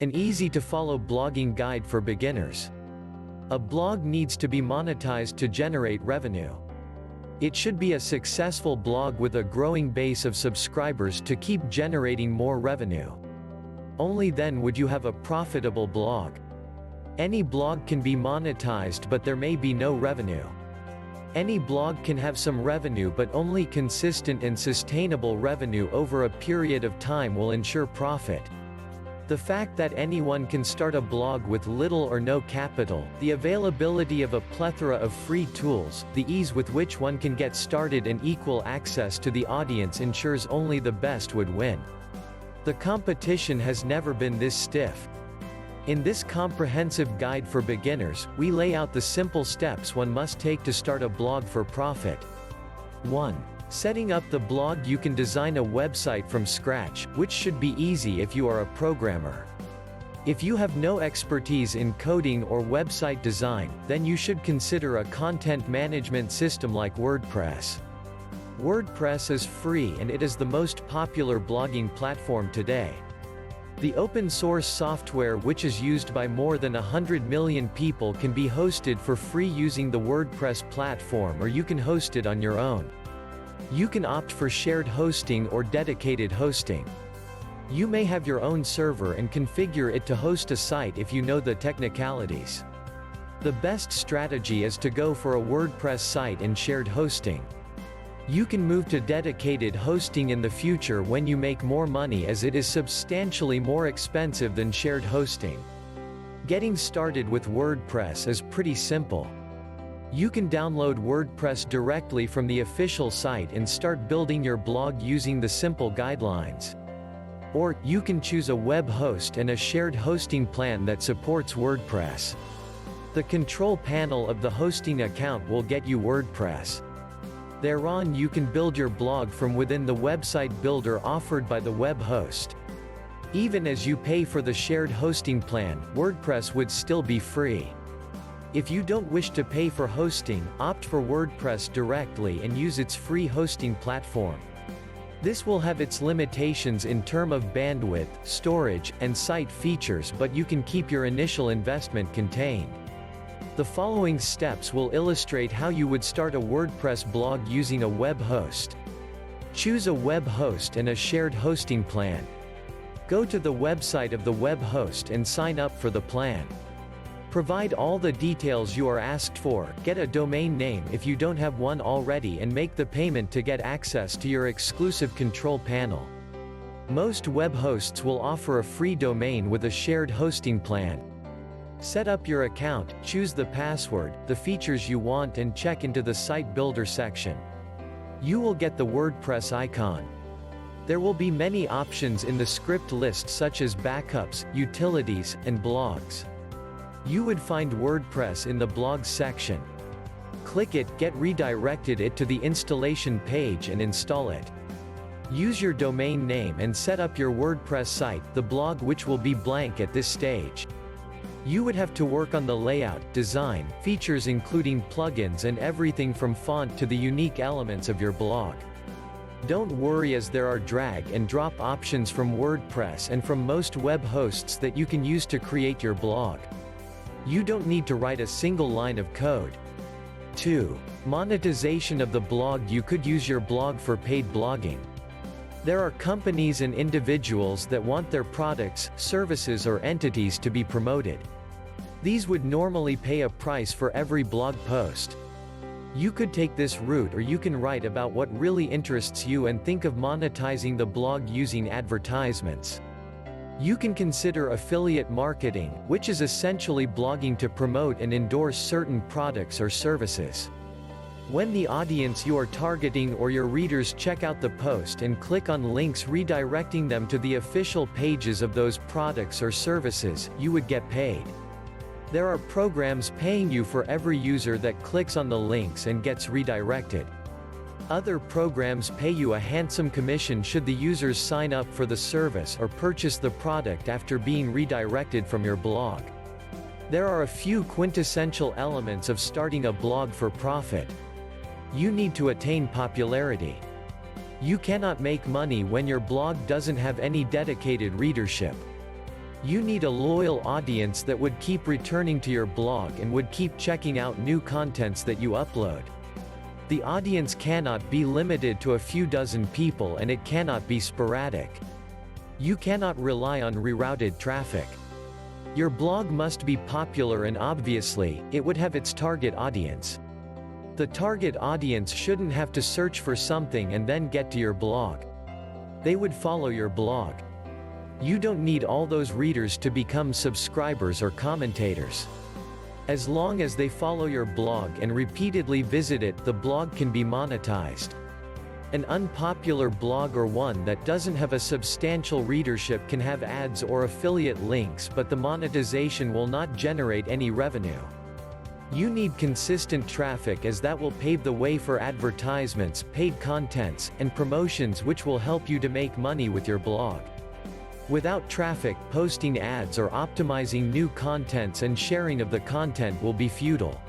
An easy-to-follow blogging guide for beginners. A blog needs to be monetized to generate revenue. It should be a successful blog with a growing base of subscribers to keep generating more revenue. Only then would you have a profitable blog. Any blog can be monetized, but there may be no revenue. Any blog can have some revenue, but only consistent and sustainable revenue over a period of time will ensure profit. The fact that anyone can start a blog with little or no capital, the availability of a plethora of free tools, the ease with which one can get started and equal access to the audience ensures only the best would win. The competition has never been this stiff. In this comprehensive guide for beginners, we lay out the simple steps one must take to start a blog for profit. 1. Setting up the blog. You can design a website from scratch, which should be easy if you are a programmer. If you have no expertise in coding or website design, then you should consider a content management system like WordPress. WordPress is free and it is the most popular blogging platform today. The open-source software, which is used by more than 100 million people, can be hosted for free using the WordPress platform, or you can host it on your own. You can opt for shared hosting or dedicated hosting. You may have your own server and configure it to host a site if you know the technicalities. The best strategy is to go for a WordPress site and shared hosting. You can move to dedicated hosting in the future when you make more money, as it is substantially more expensive than shared hosting. Getting started with WordPress is pretty simple. You can download WordPress directly from the official site and start building your blog using the simple guidelines. Or, you can choose a web host and a shared hosting plan that supports WordPress. The control panel of the hosting account will get you WordPress. Thereon you can build your blog from within the website builder offered by the web host. Even as you pay for the shared hosting plan, WordPress would still be free. If you don't wish to pay for hosting, opt for WordPress directly and use its free hosting platform. This will have its limitations in terms of bandwidth, storage, and site features, but you can keep your initial investment contained. The following steps will illustrate how you would start a WordPress blog using a web host. Choose a web host and a shared hosting plan. Go to the website of the web host and sign up for the plan. Provide all the details you are asked for, get a domain name if you don't have one already, and make the payment to get access to your exclusive control panel. Most web hosts will offer a free domain with a shared hosting plan. Set up your account, choose the password, the features you want, and check into the site builder section. You will get the WordPress icon. There will be many options in the script list, such as backups, utilities, and blogs. You would find WordPress in the blogs section. Click it, get redirected it to the installation page and install it. Use your domain name and set up your WordPress site, the blog, which will be blank at this stage. You would have to work on the layout, design, features including plugins and everything from font to the unique elements of your blog. Don't worry, as there are drag and drop options from WordPress and from most web hosts that you can use to create your blog. You don't need to write a single line of code. 2. Monetization of the blog. You could use your blog for paid blogging. There are companies and individuals that want their products, services, or entities to be promoted. These would normally pay a price for every blog post. You could take this route, or you can write about what really interests you and think of monetizing the blog using advertisements. You can consider affiliate marketing, which is essentially blogging to promote and endorse certain products or services. When the audience you are targeting or your readers check out the post and click on links redirecting them to the official pages of those products or services, you would get paid. There are programs paying you for every user that clicks on the links and gets redirected. Other programs pay you a handsome commission should the users sign up for the service or purchase the product after being redirected from your blog. There are a few quintessential elements of starting a blog for profit. You need to attain popularity. You cannot make money when your blog doesn't have any dedicated readership. You need a loyal audience that would keep returning to your blog and would keep checking out new contents that you upload. The audience cannot be limited to a few dozen people, and it cannot be sporadic. You cannot rely on rerouted traffic. Your blog must be popular, and obviously, it would have its target audience. The target audience shouldn't have to search for something and then get to your blog. They would follow your blog. You don't need all those readers to become subscribers or commentators. As long as they follow your blog and repeatedly visit it, the blog can be monetized. An unpopular blog or one that doesn't have a substantial readership can have ads or affiliate links, but the monetization will not generate any revenue. You need consistent traffic, as that will pave the way for advertisements, paid contents, and promotions, which will help you to make money with your blog. Without traffic, posting ads or optimizing new contents and sharing of the content will be futile.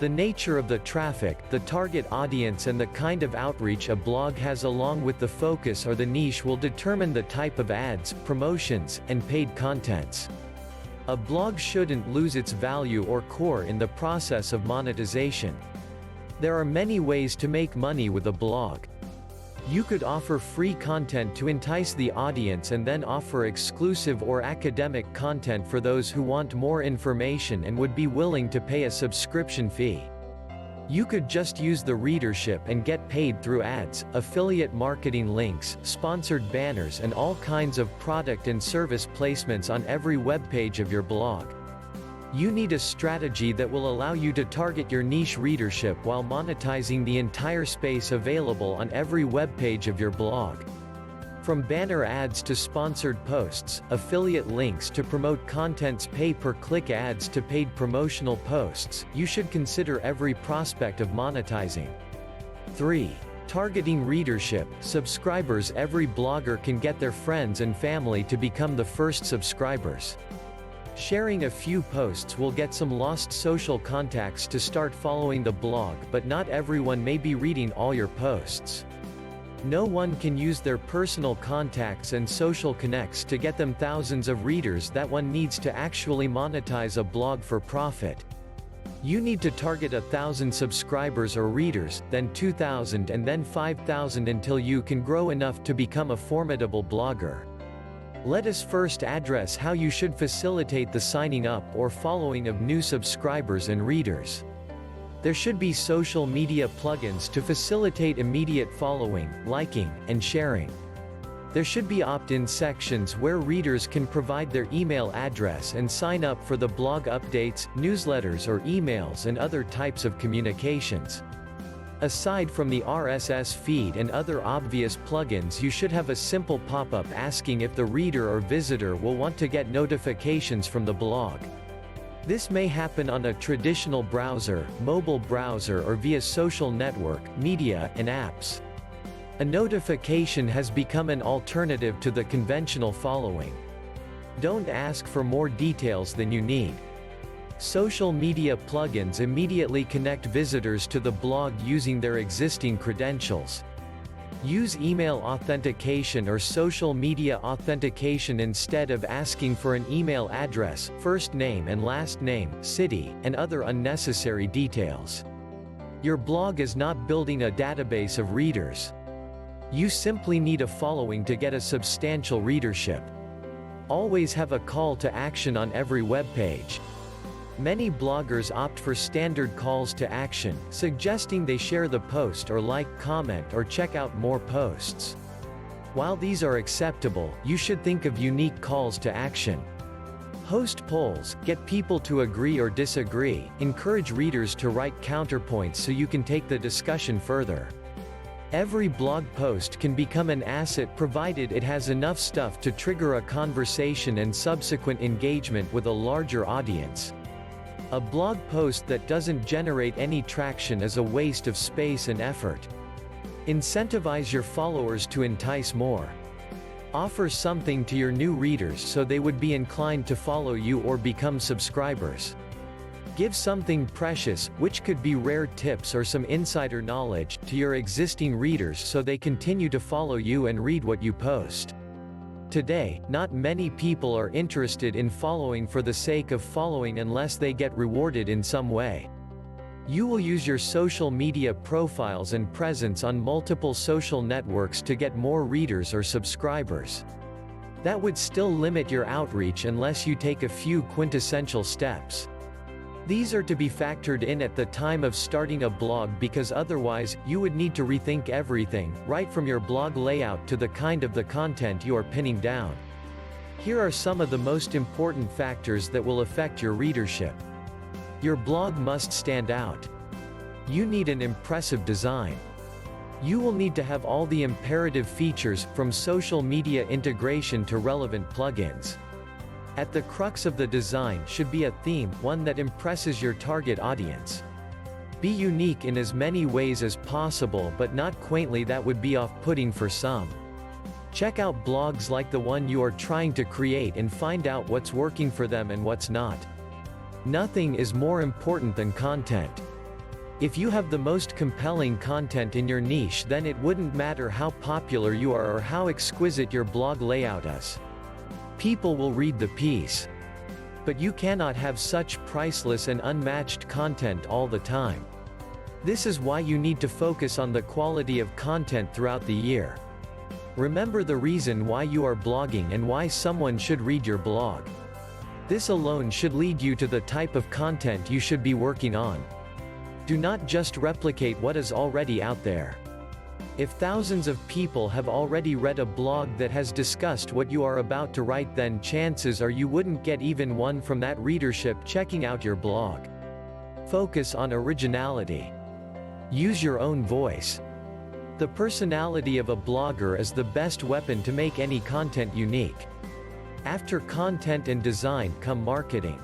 The nature of the traffic, the target audience, and the kind of outreach a blog has, along with the focus or the niche, will determine the type of ads, promotions, and paid contents. A blog shouldn't lose its value or core in the process of monetization. There are many ways to make money with a blog. You could offer free content to entice the audience, and then offer exclusive or academic content for those who want more information and would be willing to pay a subscription fee. You could just use the readership and get paid through ads, affiliate marketing links, sponsored banners, and all kinds of product and service placements on every web page of your blog. You need a strategy that will allow you to target your niche readership while monetizing the entire space available on every web page of your blog. From banner ads to sponsored posts, affiliate links to promote contents, pay-per-click ads to paid promotional posts, you should consider every prospect of monetizing. 3. Targeting readership, subscribers. Every blogger can get their friends and family to become the first subscribers. Sharing a few posts will get some lost social contacts to start following the blog, but not everyone may be reading all your posts. No one can use their personal contacts and social connects to get them thousands of readers that one needs to actually monetize a blog for profit. You need to target 1,000 subscribers or readers, then 2,000, and then 5,000 until you can grow enough to become a formidable blogger. Let us first address how you should facilitate the signing up or following of new subscribers and readers. There should be social media plugins to facilitate immediate following, liking, and sharing. There should be opt-in sections where readers can provide their email address and sign up for the blog updates, newsletters, or emails and other types of communications. Aside from the RSS feed and other obvious plugins, you should have a simple pop-up asking if the reader or visitor will want to get notifications from the blog. This may happen on a traditional browser, mobile browser, or via social network, media, and apps. A notification has become an alternative to the conventional following. Don't ask for more details than you need. Social media plugins immediately connect visitors to the blog using their existing credentials. Use email authentication or social media authentication instead of asking for an email address, first name and last name, city, and other unnecessary details. Your blog is not building a database of readers. You simply need a following to get a substantial readership. Always have a call to action on every web page. Many bloggers opt for standard calls to action, suggesting they share the post or like, comment, or check out more posts. While these are acceptable, you should think of unique calls to action. Host polls, get people to agree or disagree, encourage readers to write counterpoints so you can take the discussion further. Every blog post can become an asset provided it has enough stuff to trigger a conversation and subsequent engagement with a larger audience. A blog post that doesn't generate any traction is a waste of space and effort. Incentivize your followers to entice more. Offer something to your new readers so they would be inclined to follow you or become subscribers. Give something precious, which could be rare tips or some insider knowledge, to your existing readers so they continue to follow you and read what you post. Today, not many people are interested in following for the sake of following unless they get rewarded in some way. You will use your social media profiles and presence on multiple social networks to get more readers or subscribers. That would still limit your outreach unless you take a few quintessential steps. These are to be factored in at the time of starting a blog because otherwise, you would need to rethink everything, right from your blog layout to the kind of the content you are pinning down. Here are some of the most important factors that will affect your readership. Your blog must stand out. You need an impressive design. You will need to have all the imperative features, from social media integration to relevant plugins. At the crux of the design should be a theme, one that impresses your target audience. Be unique in as many ways as possible, but not quaintly that would be off-putting for some. Check out blogs like the one you are trying to create and find out what's working for them and what's not. Nothing is more important than content. If you have the most compelling content in your niche, then it wouldn't matter how popular you are or how exquisite your blog layout is. People will read the piece. But you cannot have such priceless and unmatched content all the time. This is why you need to focus on the quality of content throughout the year. Remember the reason why you are blogging and why someone should read your blog. This alone should lead you to the type of content you should be working on. Do not just replicate what is already out there. If thousands of people have already read a blog that has discussed what you are about to write, then chances are you wouldn't get even one from that readership checking out your blog. Focus on originality. Use your own voice. The personality of a blogger is the best weapon to make any content unique. After content and design come marketing.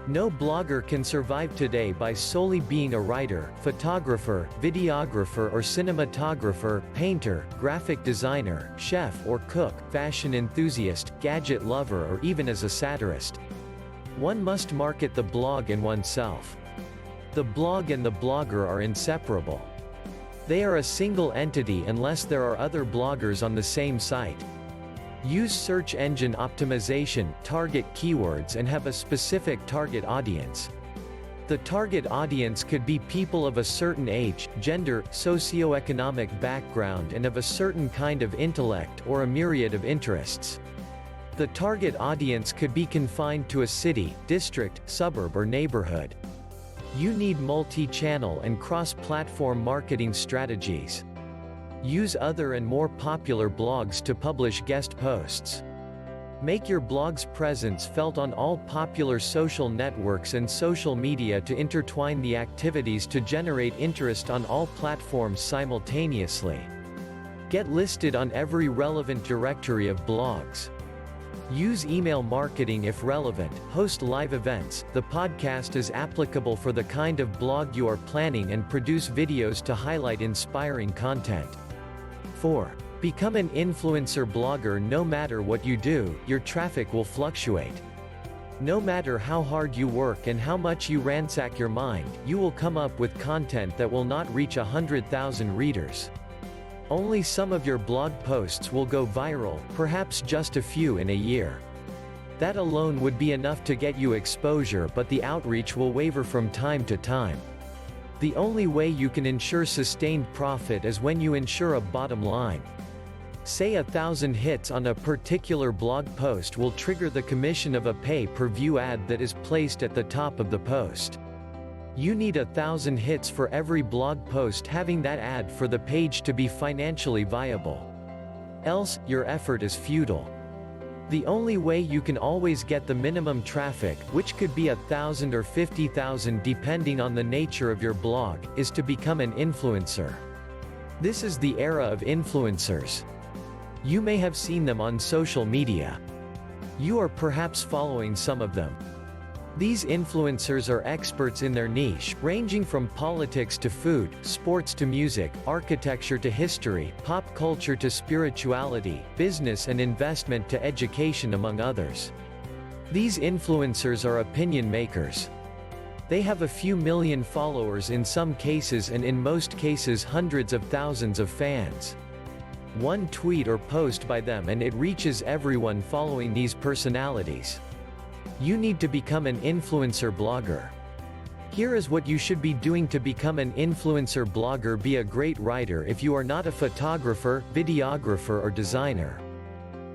No blogger can survive today by solely being a writer, photographer, videographer or cinematographer, painter, graphic designer, chef or cook, fashion enthusiast, gadget lover or even as a satirist. One must market the blog and oneself. The blog and the blogger are inseparable. They are a single entity unless there are other bloggers on the same site. Use search engine optimization, target keywords and have a specific target audience. The target audience could be people of a certain age, gender, socioeconomic background and of a certain kind of intellect or a myriad of interests. The target audience could be confined to a city, district, suburb or neighborhood. You need multi-channel and cross-platform marketing strategies. Use other and more popular blogs to publish guest posts. Make your blog's presence felt on all popular social networks and social media to intertwine the activities to generate interest on all platforms simultaneously. Get listed on every relevant directory of blogs. Use email marketing if relevant, host live events. The podcast is applicable for the kind of blog you are planning and produce videos to highlight inspiring content. 4. Become an influencer blogger. No matter what you do, your traffic will fluctuate. No matter how hard you work and how much you ransack your mind, you will come up with content that will not reach 100,000 readers. Only some of your blog posts will go viral, perhaps just a few in a year. That alone would be enough to get you exposure, but the outreach will waver from time to time. The only way you can ensure sustained profit is when you ensure a bottom line. Say 1,000 hits on a particular blog post will trigger the commission of a pay-per-view ad that is placed at the top of the post. You need 1,000 hits for every blog post having that ad for the page to be financially viable. Else, your effort is futile. The only way you can always get the minimum traffic, which could be 1,000 or 50,000 depending on the nature of your blog, is to become an influencer. This is the era of influencers. You may have seen them on social media. You are perhaps following some of them. These influencers are experts in their niche, ranging from politics to food, sports to music, architecture to history, pop culture to spirituality, business and investment to education, among others. These influencers are opinion makers. They have a few million followers in some cases, and in most cases hundreds of thousands of fans. one tweet or post by them and it reaches everyone following these personalities. You need to become an influencer blogger. Here is what you should be doing to become an influencer blogger. Be a great writer. If you are not a photographer, videographer or designer,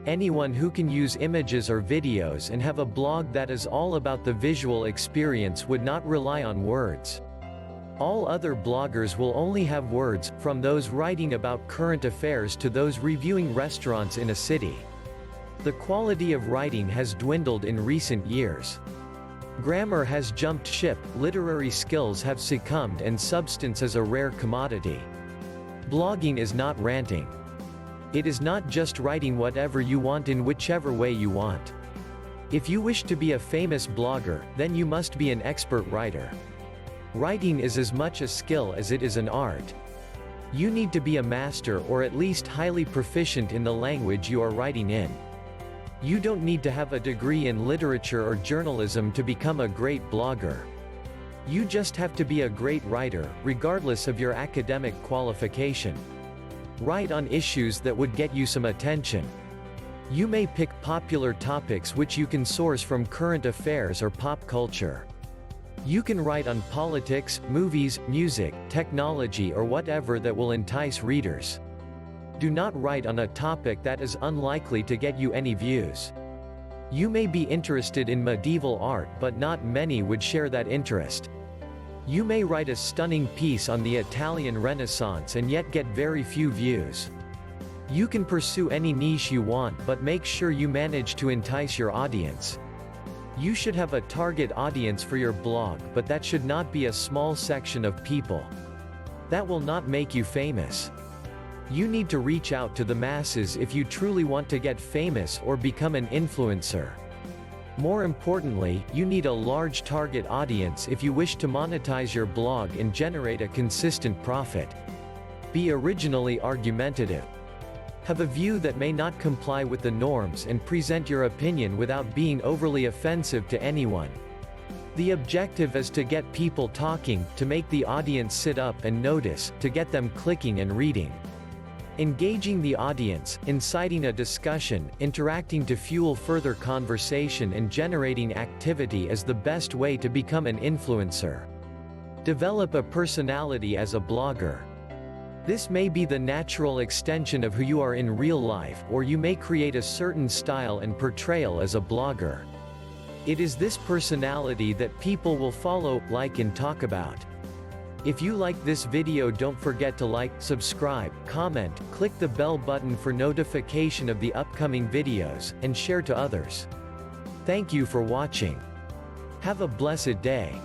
anyone who can use images or videos and have a blog that is all about the visual experience would not rely on words. All other bloggers will only have words, from those writing about current affairs to those reviewing restaurants in a city. The quality of writing has dwindled in recent years. Grammar has jumped ship, literary skills have succumbed, and substance is a rare commodity. Blogging is not ranting. It is not just writing whatever you want in whichever way you want. If you wish to be a famous blogger, then you must be an expert writer. Writing is as much a skill as it is an art. You need to be a master or at least highly proficient in the language you are writing in. You don't need to have a degree in literature or journalism to become a great blogger. You just have to be a great writer, regardless of your academic qualification. Write on issues that would get you some attention. You may pick popular topics which you can source from current affairs or pop culture. You can write on politics, movies, music, technology or whatever that will entice readers. Do not write on a topic that is unlikely to get you any views. You may be interested in medieval art, but not many would share that interest. You may write a stunning piece on the Italian Renaissance and yet get very few views. You can pursue any niche you want, but make sure you manage to entice your audience. You should have a target audience for your blog, but that should not be a small section of people. That will not make you famous. You need to reach out to the masses if you truly want to get famous or become an influencer. More importantly, you need a large target audience if you wish to monetize your blog and generate a consistent profit. Be originally argumentative. Have a view that may not comply with the norms and present your opinion without being overly offensive to anyone. The objective is to get people talking, to make the audience sit up and notice, to get them clicking and reading. Engaging the audience, inciting a discussion, interacting to fuel further conversation and generating activity is the best way to become an influencer. Develop a personality as a blogger. This may be the natural extension of who you are in real life, or you may create a certain style and portrayal as a blogger. It is this personality that people will follow, like and talk about. If you like this video, don't forget to like, subscribe, comment, click the bell button for notification of the upcoming videos, and share to others. Thank you for watching. Have a blessed day.